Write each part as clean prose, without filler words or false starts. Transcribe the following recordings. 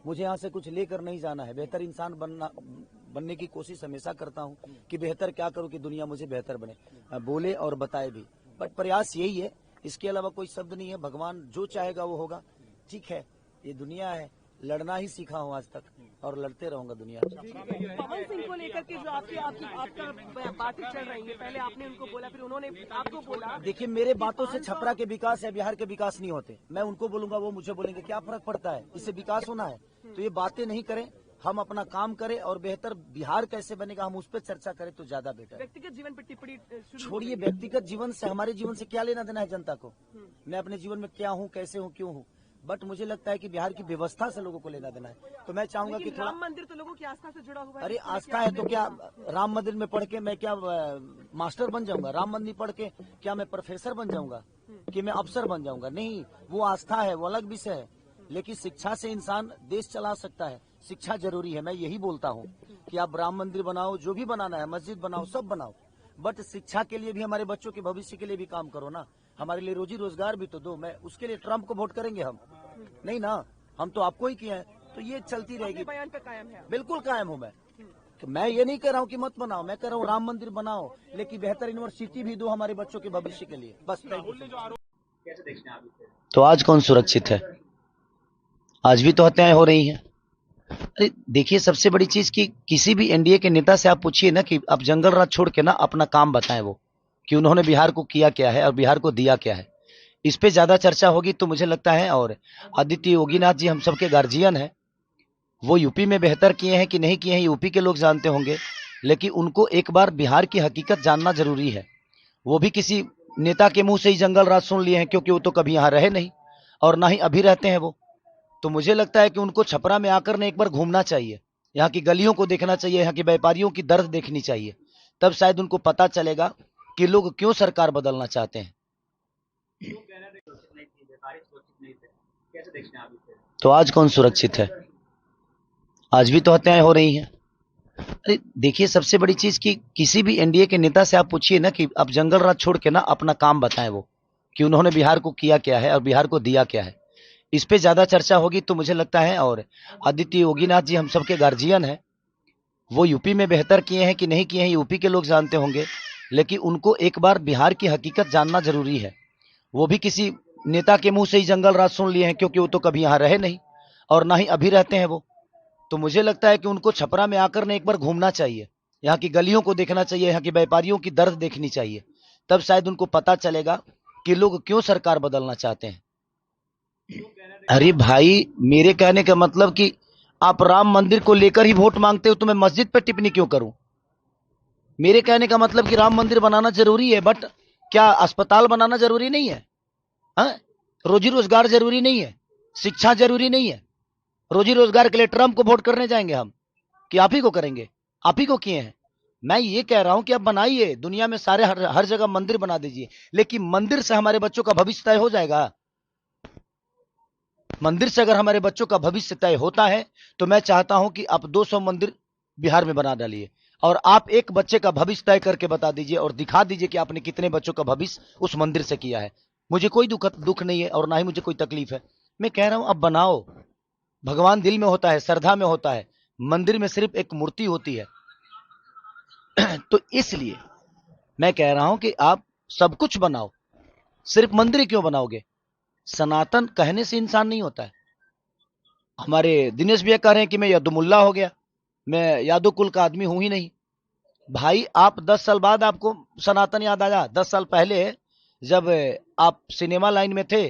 मुझे यहाँ से कुछ लेकर नहीं जाना है। बेहतर इंसान बनने की कोशिश हमेशा करता हूँ कि बेहतर क्या करूँ कि दुनिया मुझे बेहतर बने, बोले और बताए भी। बट प्रयास यही है, इसके अलावा कोई शब्द नहीं है। भगवान जो चाहेगा वो होगा। ठीक है, ये दुनिया है, लड़ना ही सीखा हूँ आज तक और लड़ते रहूंगा दुनिया। पवन सिंह को लेकर के जो आपका बातें चल रही है, पहले आपने उनको बोला, फिर उन्होंने आपको बोला। देखिए, मेरे बातों से छपरा के विकास या बिहार के विकास नहीं होते। मैं उनको बोलूंगा, वो मुझे बोलेंगे, क्या फर्क पड़ता है? इससे विकास होना है तो ये बातें नहीं करें, हम अपना काम करें और बेहतर बिहार कैसे बनेगा हम उस पर चर्चा करें तो ज्यादा बेटर। व्यक्तिगत जीवन पर टिप्पणी छोड़िए, व्यक्तिगत जीवन से हमारे जीवन से क्या लेना देना है जनता को? मैं अपने जीवन में क्या हूँ, कैसे हूँ, क्यों हूँ? बट मुझे लगता है कि बिहार की व्यवस्था से लोगों को लेना देना है। तो मैं चाहूंगा कि थोड़ा, राम मंदिर तो लोगों की आस्था से जुड़ा हुआ है। अरे आस्था है तो क्या राम मंदिर में पढ़ के मैं क्या मास्टर बन जाऊंगा? राम मंदिर पढ़ के क्या मैं प्रोफेसर बन जाऊंगा कि मैं अफसर बन जाऊंगा? नहीं, वो आस्था है, वो अलग विषय है। लेकिन शिक्षा से इंसान देश चला सकता है। शिक्षा जरूरी है। मैं यही बोलता हूँ कि आप राम मंदिर बनाओ, जो भी बनाना है, मस्जिद बनाओ, सब बनाओ, बट शिक्षा के लिए भी, हमारे बच्चों के भविष्य के लिए भी काम करो ना। हमारे लिए रोजी रोजगार भी तो दो। मैं उसके लिए ट्रम्प को वोट करेंगे हम? नहीं ना, हम तो आपको ही किए हैं। तो ये चलती रहेगी। बयान पे कायम है? बिल्कुल कायम हूँ मैं। तो मैं ये नहीं कह रहा हूँ कि मत बनाओ, मैं कह रहा हूँ राम मंदिर बनाओ, लेकिन बेहतर यूनिवर्सिटी भी दो हमारे बच्चों के भविष्य के लिए। बस कैसे देखते हैं आप इसे? तो आज कौन सुरक्षित है? आज भी तो हत्याएं हो रही हैं। अरे देखिए, सबसे बड़ी चीज कि किसी भी एनडीए के नेता से आप पूछिए ना कि आप जंगल राज छोड़ के ना अपना काम बताएं, वो कि उन्होंने बिहार को किया क्या है और बिहार को दिया क्या है। इस पे ज्यादा चर्चा होगी तो मुझे लगता है, और आदित्य योगीनाथ जी हम सबके गार्जियन हैं, वो यूपी में बेहतर किए हैं कि नहीं किए हैं यूपी के लोग जानते होंगे, लेकिन उनको एक बार बिहार की हकीकत जानना जरूरी है। वो भी किसी नेता के मुंह से ही जंगल राज सुन लिए हैं, क्योंकि वो तो कभी यहाँ रहे नहीं और ना ही अभी रहते हैं वो। तो मुझे लगता है कि उनको छपरा में आकर ने एक बार घूमना चाहिए, यहाँ की गलियों को देखना चाहिए, यहाँ के व्यापारियों की दर्द देखनी चाहिए, तब शायद उनको पता चलेगा कि लोग क्यों सरकार बदलना चाहते हैं। कैसे देखते हैं आप इसे? तो आज कौन सुरक्षित है? आज भी तो हत्याएं हो रही हैं। अरे देखिए, सबसे बड़ी चीज कि किसी भी एनडीए के नेता से आप पूछिए ना कि आप जंगल राज छोड़ के ना अपना काम बताएं, वो कि उन्होंने बिहार को किया क्या है और बिहार को दिया क्या है। इस पे ज्यादा चर्चा होगी तो मुझे लगता है, और आदित्य योगीनाथ जी हम सबके गार्जियन हैं, वो यूपी में बेहतर किए हैं कि नहीं किए हैं यूपी के लोग जानते होंगे, लेकिन उनको एक बार बिहार की हकीकत जानना जरूरी है। वो भी किसी नेता के मुंह से ही जंगल राज सुन लिए हैं, क्योंकि वो तो कभी यहाँ रहे नहीं और ना ही अभी रहते हैं वो। तो मुझे लगता है कि उनको छपरा में आकर ने एक बार घूमना चाहिए, यहाँ की गलियों को देखना चाहिए, यहाँ के व्यापारियों की दर्द देखनी चाहिए, तब शायद उनको पता चलेगा कि लोग क्यों सरकार बदलना चाहते हैं। अरे भाई, मेरे कहने का मतलब कि आप राम मंदिर को लेकर ही वोट मांगते हो तो मैं मस्जिद पर टिप्पणी क्यों करूं? मेरे कहने का मतलब कि राम मंदिर बनाना जरूरी है, बट क्या अस्पताल बनाना जरूरी नहीं है? हाँ? रोजी रोजगार जरूरी नहीं है? शिक्षा जरूरी नहीं है? रोजी रोजगार के लिए ट्रम्प को वोट करने जाएंगे हम कि आप ही को करेंगे? आप ही को किए हैं। मैं ये कह रहा हूं कि आप बनाइए, दुनिया में सारे हर जगह मंदिर बना दीजिए, लेकिन मंदिर से हमारे बच्चों का भविष्य तय हो जाएगा? मंदिर से अगर हमारे बच्चों का भविष्य तय होता है तो मैं चाहता हूं कि आप 200 मंदिर बिहार में बना डालिए और आप एक बच्चे का भविष्य तय करके बता दीजिए और दिखा दीजिए कि आपने कितने बच्चों का भविष्य उस मंदिर से किया है। मुझे कोई दुख नहीं है और ना ही मुझे कोई तकलीफ है। मैं कह रहा हूं, अब बनाओ। भगवान दिल में होता है, श्रद्धा में होता है, मंदिर में सिर्फ एक मूर्ति होती है। तो इसलिए मैं कह रहा हूं कि आप सब कुछ बनाओ, सिर्फ मंदिर क्यों बनाओगे? सनातन कहने से इंसान नहीं होता है। हमारे दिनेश भैया कह रहे हैं कि मैं यदुमुल्ला हो गया, मैं यादव कुल का आदमी हूं ही नहीं। भाई, आप 10 साल बाद आपको सनातन याद आया? 10 साल पहले जब आप सिनेमा लाइन में थे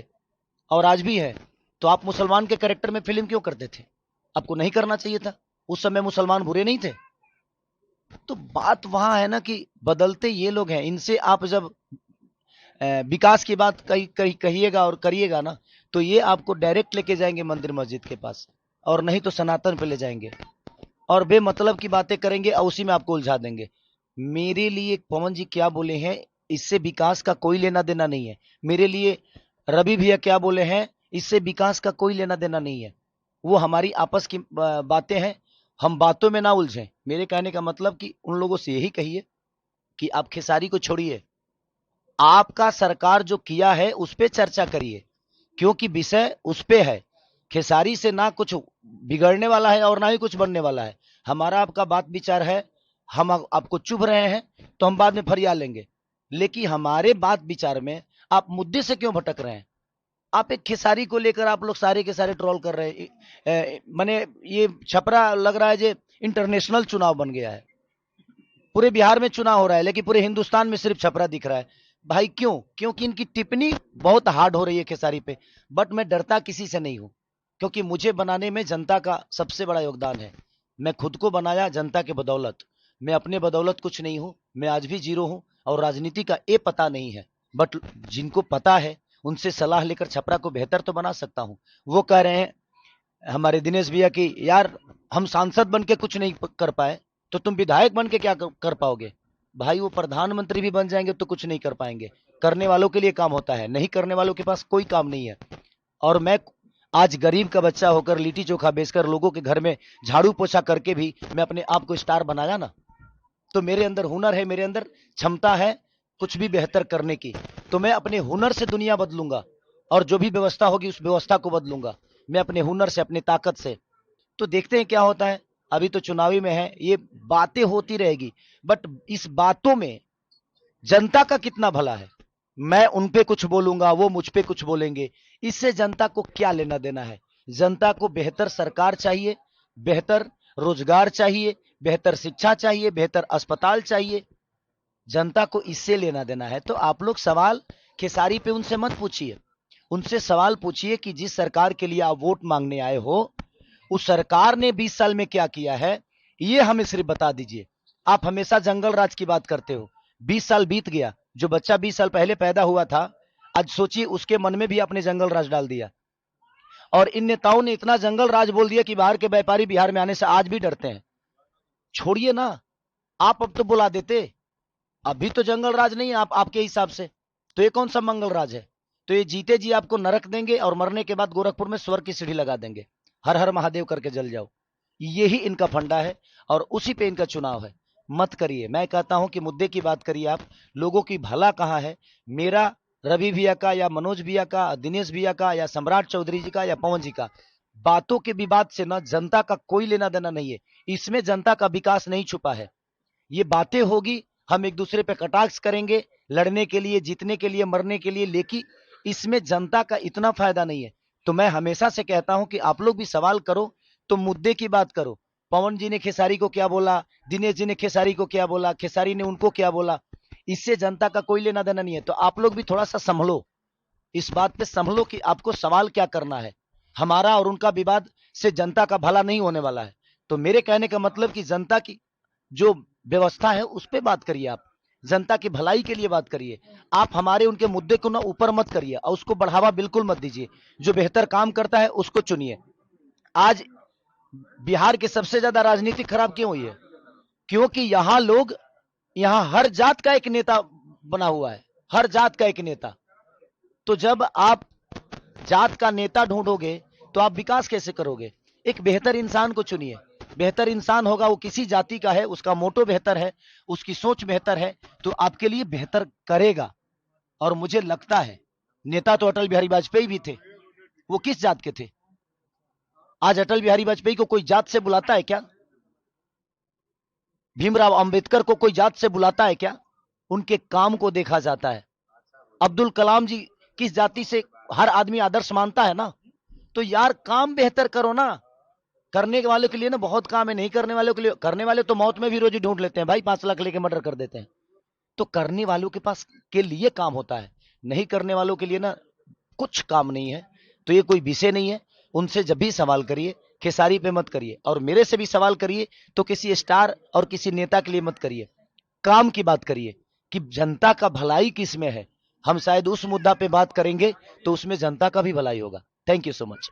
और आज भी है, तो आप मुसलमान के कैरेक्टर में फिल्म क्यों करते थे? आपको नहीं करना चाहिए था। उस समय मुसलमान बुरे नहीं थे। तो बात वहां है ना कि बदलते ये लोग हैं। इनसे आप जब विकास की बात कहिएगा और करिएगा ना, तो ये आपको डायरेक्ट लेके जाएंगे मंदिर मस्जिद के पास, और नहीं तो सनातन पे ले जाएंगे और बेमतलब की बातें करेंगे और उसी में आपको उलझा देंगे। मेरे लिए पवन जी क्या बोले हैं, इससे विकास का कोई लेना देना नहीं है। मेरे लिए रवि भैया क्या बोले हैं, इससे विकास का कोई लेना देना नहीं है। वो हमारी आपस की बातें हैं, हम बातों में ना उलझें। मेरे कहने का मतलब कि उन लोगों से यही कहिए कि आप खेसारी को छोड़िए, आपका सरकार जो किया है उस पे चर्चा करिए, क्योंकि विषय उस पे है। खेसारी से ना कुछ बिगड़ने वाला है और ना ही कुछ बनने वाला है। हमारा आपका बात विचार है, हम आपको चुभ रहे हैं तो हम बाद में फरिया लेंगे, लेकिन हमारे बात विचार में आप मुद्दे से क्यों भटक रहे हैं? आप एक खेसारी को लेकर आप लोग सारे के सारे ट्रोल कर रहे हैं। माने ये छपरा लग रहा है जे इंटरनेशनल चुनाव बन गया है। पूरे बिहार में चुनाव हो रहा है लेकिन पूरे हिंदुस्तान में सिर्फ छपरा दिख रहा है। भाई क्यों? क्योंकि इनकी टिप्पणी बहुत हार्ड हो रही है खेसारी पे। बट मैं डरता किसी से नहीं हूं, क्योंकि मुझे बनाने में जनता का सबसे बड़ा योगदान है। मैं खुद को बनाया जनता के बदौलत, मैं अपने बदौलत कुछ नहीं हूं। मैं आज भी जीरो हूं और राजनीति का ये पता नहीं है, बट जिनको पता है उनसे सलाह लेकर छपरा को बेहतर तो बना सकता हूं। वो कह रहे हैं हमारे दिनेश भैया की यार हम सांसद बन के कुछ नहीं कर पाए तो तुम विधायक बन के क्या कर पाओगे? भाई वो प्रधानमंत्री भी बन जाएंगे तो कुछ नहीं कर पाएंगे। करने वालों के लिए काम होता है, नहीं करने वालों के पास कोई काम नहीं है। और मैं आज गरीब का बच्चा होकर लिट्टी चोखा बेचकर लोगों के घर में झाड़ू पोछा करके भी मैं अपने आप को स्टार बनाया ना। तो मेरे अंदर हुनर है, मेरे अंदर क्षमता है कुछ भी बेहतर करने की। तो मैं अपने हुनर से दुनिया बदलूंगा और जो भी व्यवस्था होगी उस व्यवस्था को बदलूंगा, मैं अपने हुनर से, अपनी ताकत से। तो देखते हैं क्या होता है। अभी तो चुनावी में है, ये बातें होती रहेगी, बट इस बातों में जनता का कितना भला है? मैं उन पे कुछ बोलूंगा, वो मुझ पे कुछ बोलेंगे, इससे जनता को क्या लेना देना है? जनता को बेहतर सरकार चाहिए, बेहतर रोजगार चाहिए, बेहतर शिक्षा चाहिए, बेहतर अस्पताल चाहिए। जनता को इससे लेना देना है। तो आप लोग सवाल खेसारी पे उनसे मत पूछिए, उनसे सवाल पूछिए कि जिस सरकार के लिए आप वोट मांगने आए हो उस सरकार ने 20 साल में क्या किया है, ये हमें सिर्फ बता दीजिए। आप हमेशा जंगल राज की बात करते हो। 20 साल बीत गया, जो बच्चा 20 साल पहले पैदा हुआ था आज सोचिए उसके मन में भी आपने जंगल राज डाल दिया। और इन नेताओं ने इतना जंगल राज बोल दिया कि बाहर के व्यापारी बिहार में आने से आज भी डरते हैं। छोड़िए ना, आप अब तो बुला देते। अभी तो जंगल राज नहीं है आपके हिसाब से, तो ये कौन सा मंगल राज है? तो ये जीते जी आपको नरक देंगे और मरने के बाद गोरखपुर में स्वर्ग की सीढ़ी लगा देंगे, हर हर महादेव करके जल जाओ। यही इनका फंडा है और उसी पे इनका चुनाव है। मत करिए, मैं कहता हूं कि मुद्दे की बात करिए। आप लोगों की भला कहां है? मेरा, रवि भैया का या मनोज भैया का, दिनेश भैया का या सम्राट चौधरी जी का या पवन जी का, बातों के विवाद से ना जनता का कोई लेना देना नहीं है। इसमें जनता का विकास नहीं छुपा है। ये बातें होगी, हम एक दूसरे पे कटाक्ष करेंगे लड़ने के लिए, जीतने के लिए, मरने के लिए, लेकिन इसमें जनता का इतना फायदा नहीं है। तो मैं हमेशा से कहता हूं कि आप लोग भी सवाल करो तो मुद्दे की बात करो। पवन जी ने खेसारी को क्या बोला, दिनेश जी ने खेसारी को क्या बोला, खेसारी ने उनको क्या बोला, इससे जनता का कोई लेना देना नहीं है। तो आप लोग भी थोड़ा सा संभलो, इस बात पे संभलो कि आपको सवाल क्या करना है। हमारा और उनका विवाद से जनता का भला नहीं होने वाला है। तो मेरे कहने का मतलब कि जनता की जो व्यवस्था है उस पर बात करिए, आप जनता की भलाई के लिए बात करिए। आप हमारे उनके मुद्दे को ना ऊपर मत करिए और उसको बढ़ावा बिल्कुल मत दीजिए। जो बेहतर काम करता है उसको चुनिए। आज बिहार के सबसे ज्यादा राजनीति खराब क्यों हुई है? क्योंकि यहां लोग, यहां हर जात का एक नेता बना हुआ है, हर जात का एक नेता। तो जब आप जात का नेता ढूंढोगे तो आप विकास कैसे करोगे? एक बेहतर इंसान को चुनिए। बेहतर इंसान होगा, वो किसी जाति का है, उसका मोटो बेहतर है, उसकी सोच बेहतर है, तो आपके लिए बेहतर करेगा। और मुझे लगता है नेता तो अटल बिहारी वाजपेयी भी थे, वो किस जात के थे? आज अटल बिहारी वाजपेयी को कोई जात से बुलाता है क्या? भीमराव अंबेडकर को कोई जात से बुलाता है क्या? उनके काम को देखा जाता है। अब्दुल कलाम जी किस जाति से हर आदमी आदर्श मानता है ना। तो यार काम बेहतर करो ना। करने वाले के लिए ना बहुत काम है, नहीं करने वालों के लिए, करने वाले तो मौत में भी रोजी ढूंढ लेते हैं भाई, 5 लाख लेके मर्डर कर देते हैं। तो करने वालों के पास के लिए काम होता है, नहीं करने वालों के लिए ना कुछ काम नहीं है। तो ये कोई विषय नहीं है। उनसे जब भी सवाल करिए खेसारी पे मत करिए, और मेरे से भी सवाल करिए तो किसी स्टार और किसी नेता के लिए मत करिए। काम की बात करिए कि जनता का भलाई किस में है। हम शायद उस मुद्दा पे बात करेंगे तो उसमें जनता का भी भलाई होगा। Thank you so much.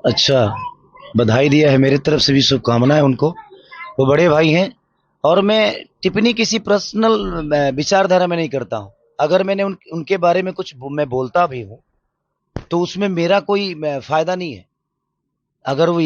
अच्छा, बधाई दिया है, मेरी तरफ से भी शुभकामनाएं उनको, वो बड़े भाई हैं। और मैं टिप्पणी किसी पर्सनल विचारधारा में नहीं करता हूं। अगर मैंने उनके बारे में कुछ मैं बोलता भी हूं तो उसमें मेरा कोई फायदा नहीं है। अगर वो